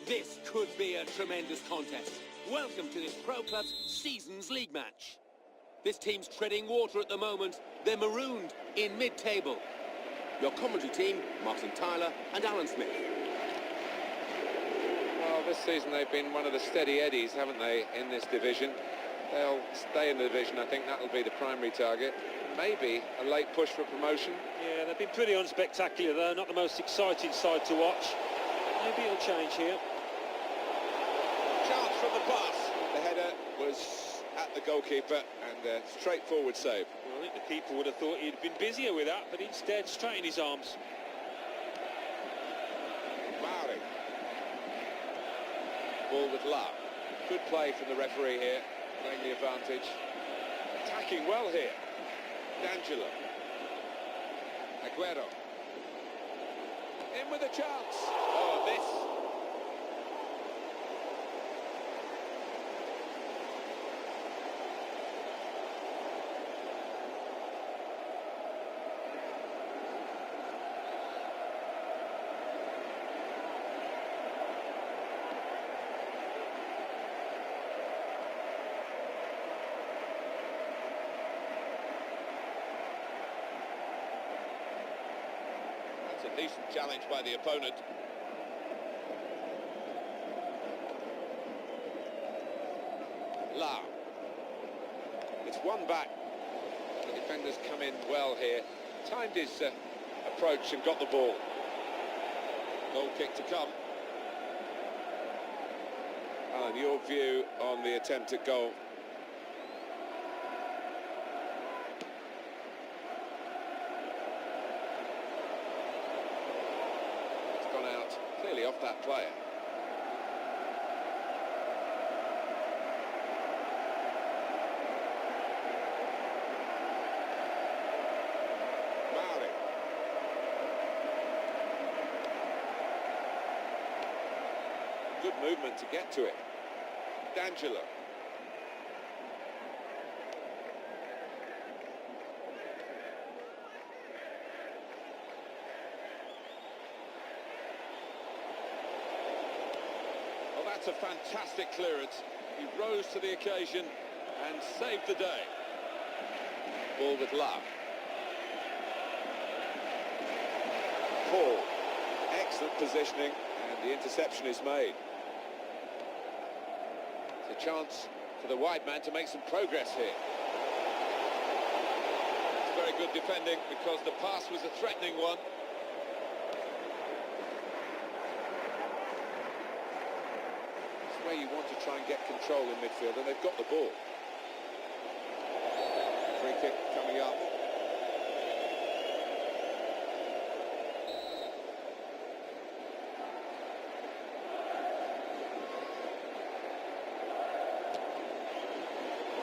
This could be a tremendous contest. Welcome to this Pro Club's Seasons League match. This team's treading water at the moment. They're marooned in mid-table. Your commentary team, Martin Tyler and Alan Smith. Well, this season they've been one of the steady eddies, haven't they, in this division? They'll stay in the division. I think that'll be the primary target. Maybe a late push for promotion. Yeah, they've been pretty unspectacular though, not the most exciting side to watch. Maybe it'll change here. Chance from the pass. The header was at the goalkeeper and a straightforward save. Well, I think the keeper would have thought he'd been busier with that, but instead straight in his arms. Mauri. Ball with love. Good play from the referee here, playing the advantage. Attacking well here. D'Angelo. Aguero. In with a chance. Oh, a miss. A decent challenge by the opponent. La. It's one back. The defenders come in well here. Timed his approach and got the ball. Goal kick to come. Alan, your view on the attempt at goal? Clearly off that player. Mauri. Good movement to get to it. D'Angelo. That's a fantastic clearance. He rose to the occasion and saved the day. Ball with love. Paul. Excellent positioning and the interception is made. It's a chance for the wide man to make some progress here. It's very good defending because the pass was a threatening one. Where you want to try and get control in midfield, and they've got the ball. Free kick coming up.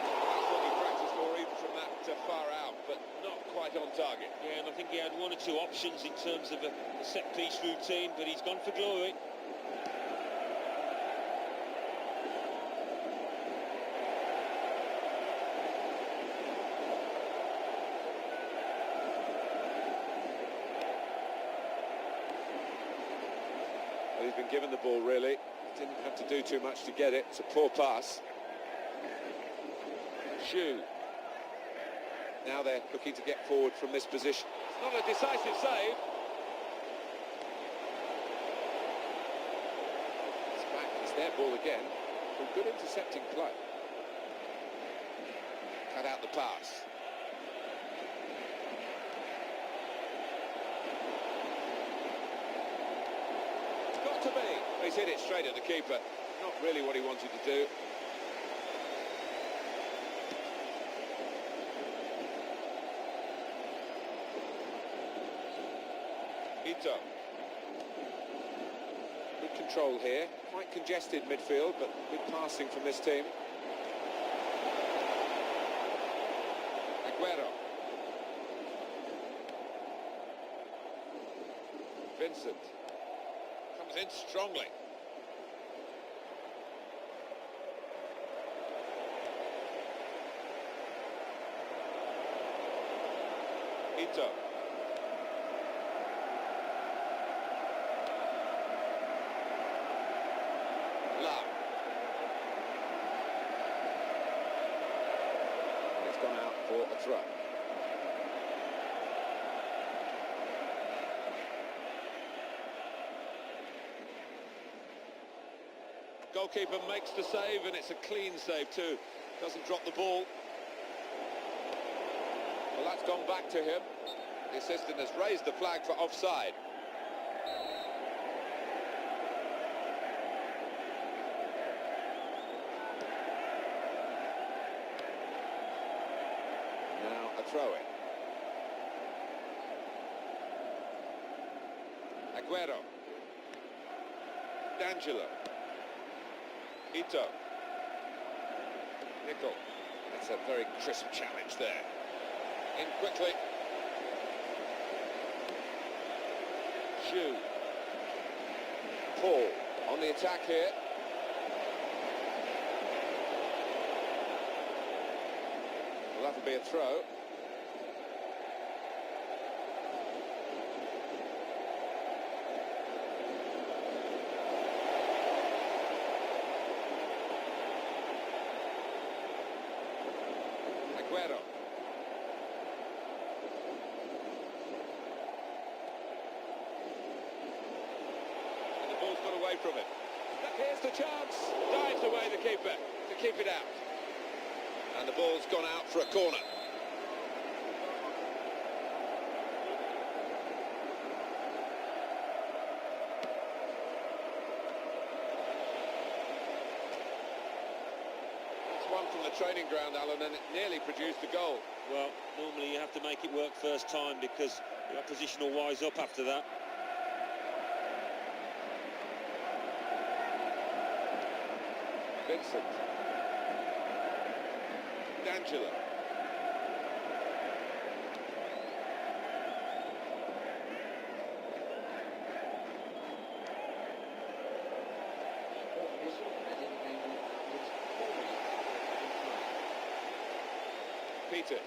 That's what he practiced for, even from that far out, but not quite on target. Yeah, and I think he had one or two options in terms of a set-piece routine, but he's gone for glory. He's been given the ball, really. Didn't have to do too much to get it. It's a poor pass. Shu. Now they're looking to get forward from this position. It's not a decisive save. It's back. It's their ball again. Good intercepting play. Cut out the pass. To be. He's hit it straight at the keeper. Not really what he wanted to do. Ito. Good control here. Quite congested midfield, but good passing from this team. Aguero. Vincent. Comes in strongly. Ito. throw. Goalkeeper makes the save, and it's a clean save too. Doesn't drop the ball. Well, that's gone back to him. The assistant has raised the flag for offside. Now a throw-in. Aguero. D'Angelo. Ito. Nickel. That's a very crisp challenge there. In quickly. Shu. Paul on the attack here. Well, that'll be a throw. Aguero. And the ball's got away from him. Here's the chance. Dives away the keeper to keep it out. And the ball's gone out for a corner. One from the training ground, Alan, and it nearly produced a goal. Well, normally you have to make it work first time because the opposition will wise up after that. Vincent. D'Angelo. Peters.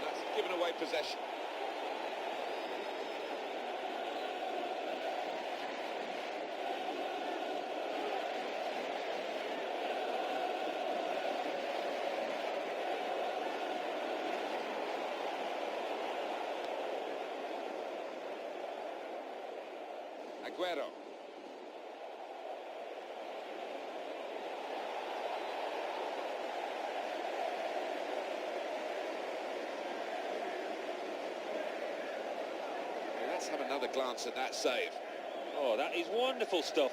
That's given away possession. Aguero. Let's have another glance at that save. Oh, that is wonderful stuff.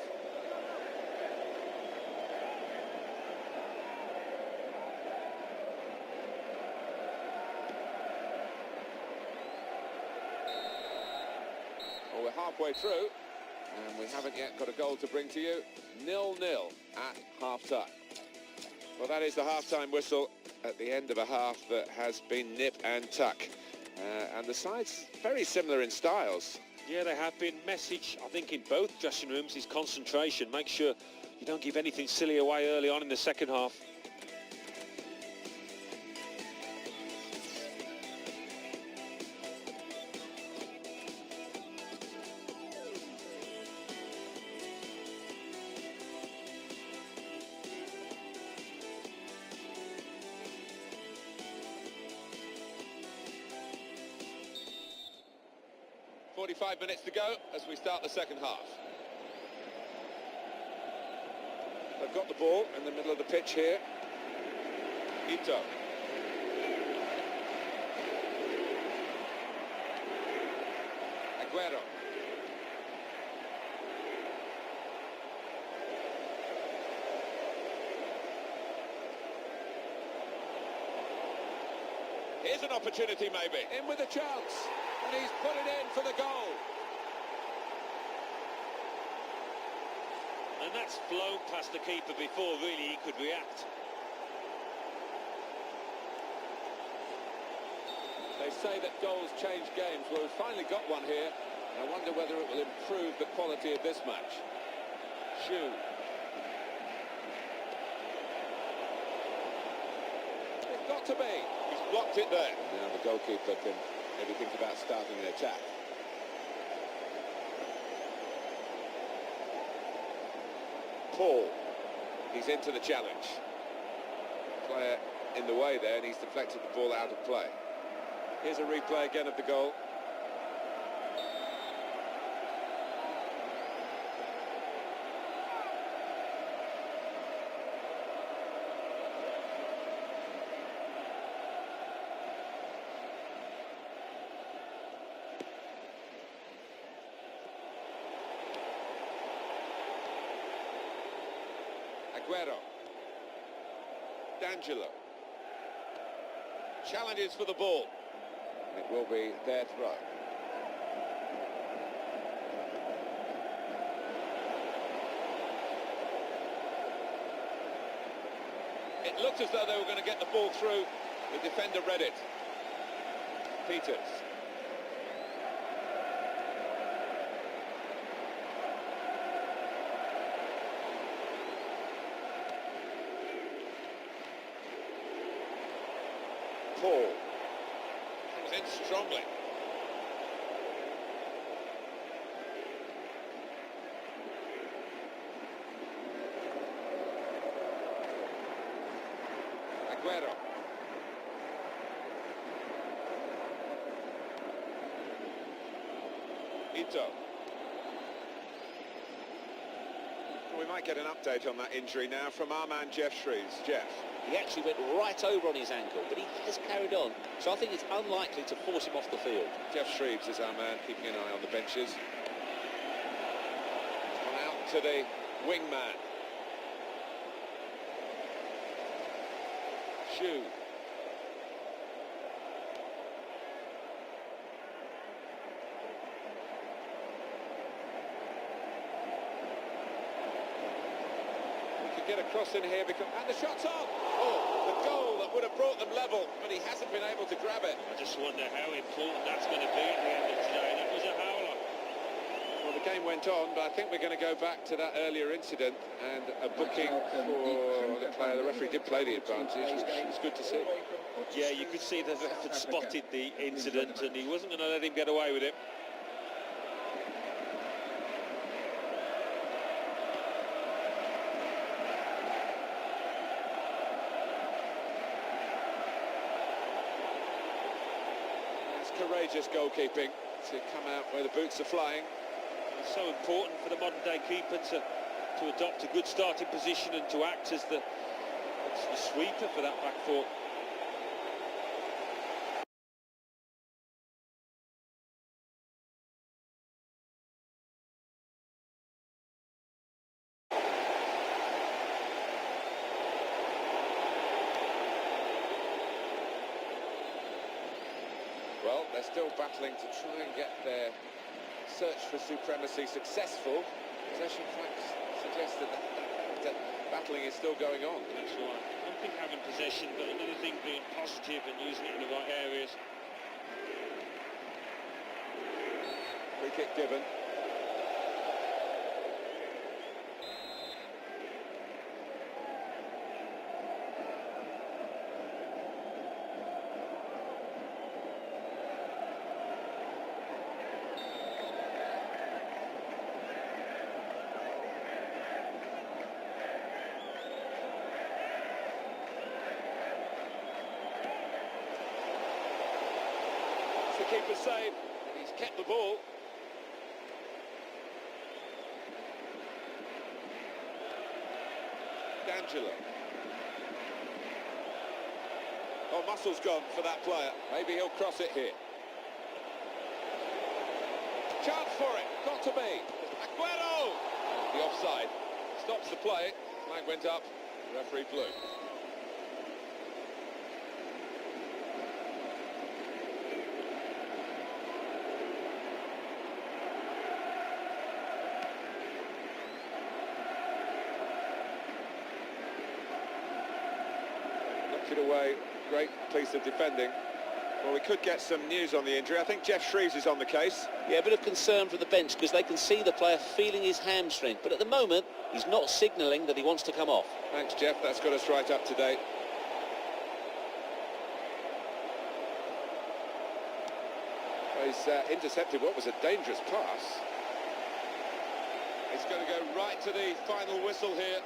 Well, we're halfway through. And we haven't yet got a goal to bring to you. 0-0 at half-time. Well, that is the half-time whistle at the end of a half that has been nip and tuck. And the sides very similar in styles. Yeah, they have been. Message, I think, in both dressing rooms is concentration. Make sure you don't give anything silly away early on in the second half. .45 minutes to go as we start the second half. They've got the ball in the middle of the pitch here. Ito. Aguero. Here's an opportunity maybe. In with a chance. And he's put it in for the goal. And that's flown past the keeper before really he could react. They say that goals change games. Well, we've finally got one here. I wonder whether it will improve the quality of this match. Shu. It's got to be. He's blocked it there. Now the goalkeeper can maybe think about starting an attack. Paul. He's into the challenge. Player in the way there, and he's deflected the ball out of play. Here's a replay again of the goal. Aguero. D'Angelo. Challenges for the ball. And it will be their throw. It looked as though they were going to get the ball through. The defender read it. Peters. Paul. Comes in strongly. Aguero. Ito. We might get an update on that injury now from our man Jeff Shreves. Jeff. He actually went right over on his ankle, but he has carried on. So I think it's unlikely to force him off the field. Jeff Shreves is our man, keeping an eye on the benches. On out to the wingman. Shoe. Get across in here because and the shot's on. Oh, the goal that would have brought them level, but he hasn't been able to grab it. I just wonder how important that's going to be at the end of today. That was a howler. Well, the game went on, but I think we're going to go back to that earlier incident and a booking for the player. The referee did play the advantage, which is good to see. Yeah, you could see the ref had spotted the incident and he wasn't going to let him get away with it. Courageous goalkeeping to come out where the boots are flying. It's so important for the modern day keeper to adopt a good starting position and to act as the sweeper for that back four. Well, they're still battling to try and get their search for supremacy successful. Possession facts suggest that battling is still going on. That's right. One thing having possession, but another thing being positive and using it in the right areas. Free kick given. The keeper save. He's kept the ball. D'Angelo. Oh, muscle's gone for that player. Maybe he'll cross it here. Chance for it. Got to be. Aguero! The offside. Stops the play. Flag went up. The referee blew. It away, great piece of defending. Well, we could get some news on the injury. I think Jeff Shreves is on the case. Yeah, a bit of concern for the bench because they can see the player feeling his hamstring, but at the moment he's not signalling that he wants to come off. Thanks, Jeff. That's got us right up to date. Well, he's intercepted what was a dangerous pass. It's going to go right to the final whistle here,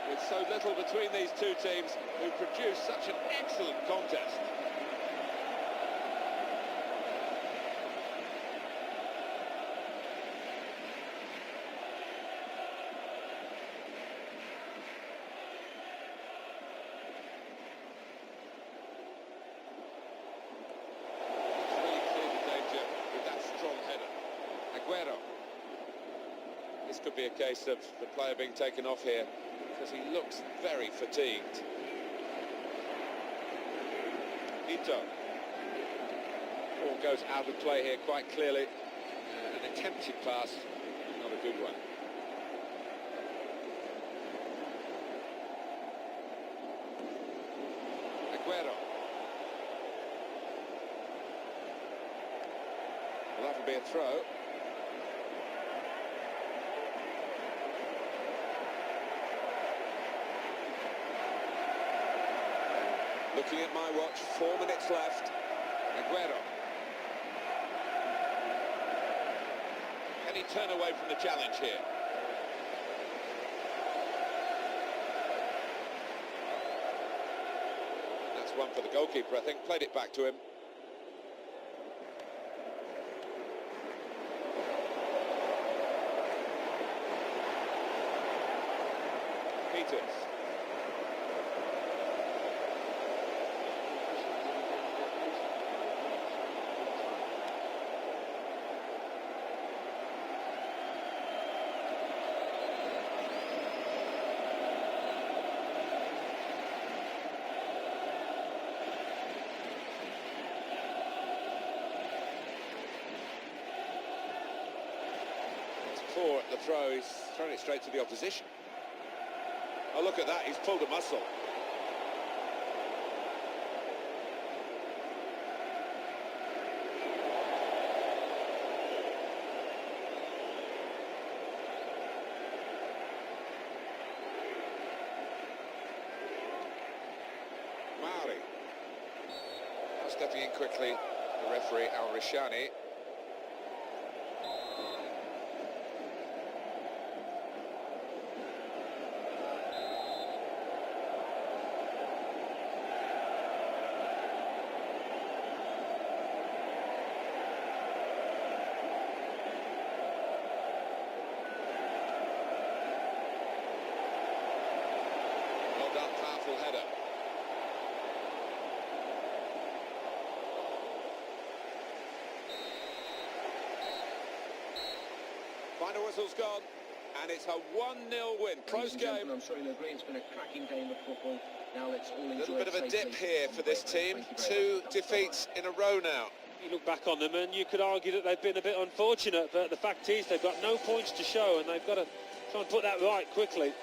with so little between these two teams who produced such an excellent contest. This could be a case of the player being taken off here because he looks very fatigued. Ito. Ball goes out of play here quite clearly. An attempted pass, not a good one. Aguero. Well, that'll be a throw. Looking at my watch, 4 minutes left. Aguero. Can he turn away from the challenge here? That's one for the goalkeeper, I think. Played it back to him. Peters. Four at the throw, he's thrown it straight to the opposition. Oh, look at that, he's pulled a muscle. Mauri. Now stepping in quickly, the referee, Al-Rishani. Powerful header. Final whistle's gone, and it's a 1-0 win. Close game. I'm sure you'll agree it's been a cracking game of football. Now let's all enjoy A little bit of a dip here for this team. Thank you Two very much. defeats in a row now. You look back on them and you could argue that they've been a bit unfortunate, but the fact is they've got no points to show and they've got to try and put that right quickly.